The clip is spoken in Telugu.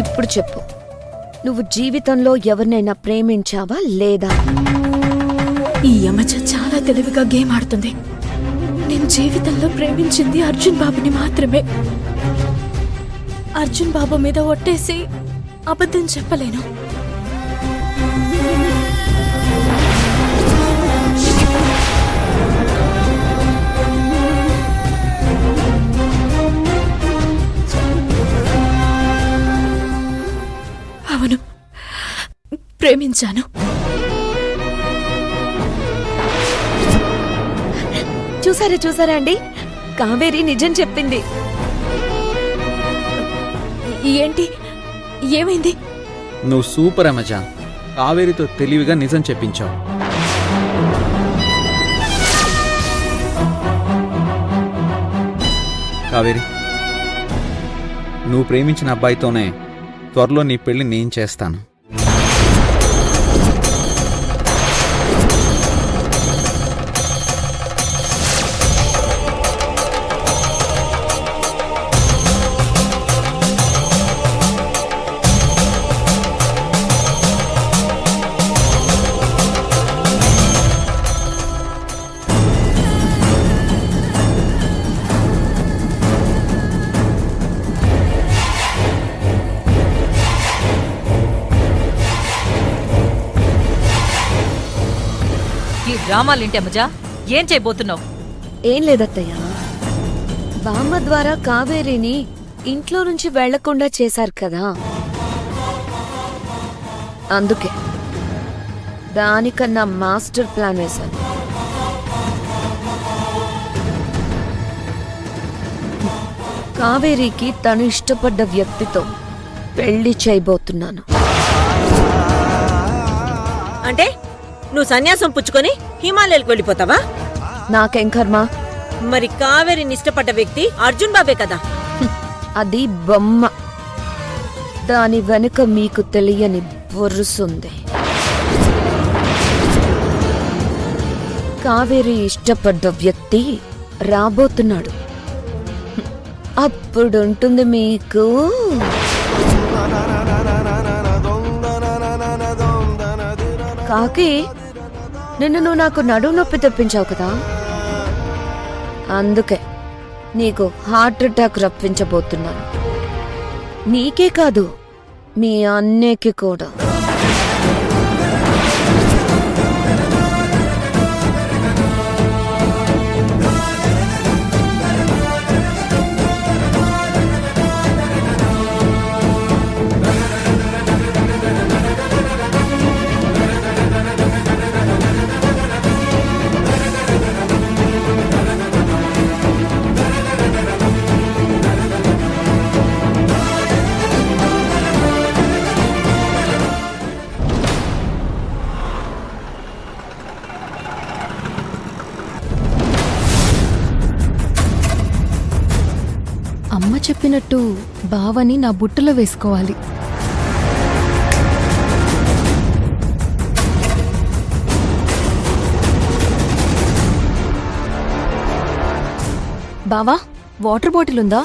ఇప్పుడు చెప్పు, నువ్వు జీవితంలో ఎవరినైనా ప్రేమించావా లేదా? ఈ యమజ చాలా తెలివిగా గేమ్ ఆడుతుంది. నేను జీవితంలో ప్రేమించింది అర్జున్ బాబుని మాత్రమే. అర్జున్ బాబు మీద ఒట్టేసి అబద్ధం చెప్పలేను. అవును, ప్రేమించాను. చూసారా అండి, కావేరి నిజం చెప్పింది. ఏంటి, ఏమైంది? నువ్వు సూపర్ అమజా, కావేరితో తెలివిగా నిజం చెప్పించావు. కావేరి, నువ్వు ప్రేమించిన అబ్బాయితోనే త్వరలో నీ పెళ్లి నేను చేస్తాను. డ్రామాలేంటి అమ్మజా, ఏం చేయబోతున్నావు? ఏం లేదత్తయ్య, బామ్మ ద్వారా కావేరిని ఇంట్లో నుంచి వెళ్లకుండా చేశారు కదా, అందుకే దానికన్నా మాస్టర్ ప్లాన్ వేశాను. కావేరికి తను ఇష్టపడ్డ వ్యక్తితో పెళ్లి చేయబోతున్నాను. అంటే నువ్వు సన్యాసం పుచ్చుకొని హిమాలయాలకు వెళ్ళిపోతావా? నాకేం కర్మ? మరి కావేరిని ఇష్టపడ్డ వ్యక్తి అర్జున్ బాబే కదా. అది బొమ్మ, దాని వెనుక మీకు తెలియని బొరుసుంది. కావేరి ఇష్టపడ్డ వ్యక్తి రాబోతున్నాడు, అప్పుడుంటుంది మీకు. కాకి, నిన్ను నువ్వు నాకు నడుము నొప్పి తెప్పించావు కదా, అందుకే నీకు హార్ట్ అటాక్ రప్పించబోతున్నాను. నీకే కాదు, మీ అన్నయ్యకి కూడా. అమ్మ చెప్పినట్టు బావని నా బుట్టలో వేసుకోవాలి. బావా, వాటర్ బాటిల్ ఉందా?